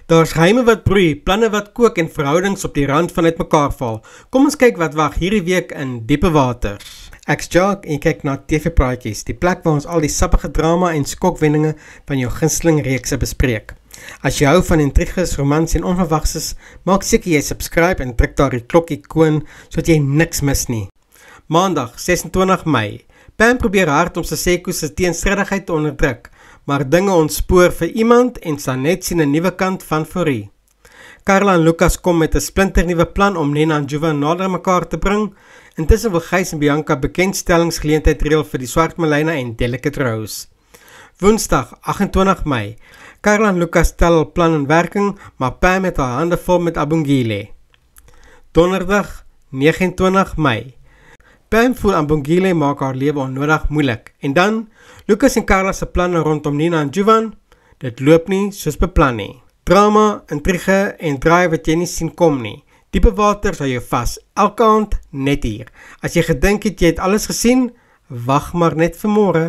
Daar's geheime wat broei, planne wat kook en verhoudings op die rand van uitmekaar val. Kom ons kyk wat wag hierdie week in diepe waters. Ek's Jacques en jy kyk na TV-praatjies, die plek waar ons al die sappige drama en skokwendinge van jou gunsteling reekse bespreek. As jy hou van intriges, romans en onverwagses, maak seker jy subscribe en druk daar die klok-ikoon sodat jy niks mis nie. Maandag, 26 Mei. Pam probeer hard om sy Seko se teenstrydigheid te onderdruk, maar dinge ontspoor vir iemand en Sanet sien 'n nuwe kant van Fourie. Carla en Lucas kom met 'n splinternuwe plan om Nena en Jovan nader mekaar te bring. Intussen wil Gys en Bianca bekendstellingsgeleentheid reël vir die Swart Melina en Delicate Rose. Woensdag, 28 Mei. Carla en Lucas stel hul plan in werking, maar Pam het haar hande vol met Abongile. Donderdag, 29 Mei. Pam voel Abongile maak haar lewe onnodig moeilik. En dan, Lucas en Carla se planne rondom Nena en Jovan, dit loop nie soos beplan nie. Drama, intrige en draai wat jy nie sien kom nie. Diepe waters hou jou vas, elke aand net hier. As jy gedink het jy het alles gesien, wag maar net vir môre.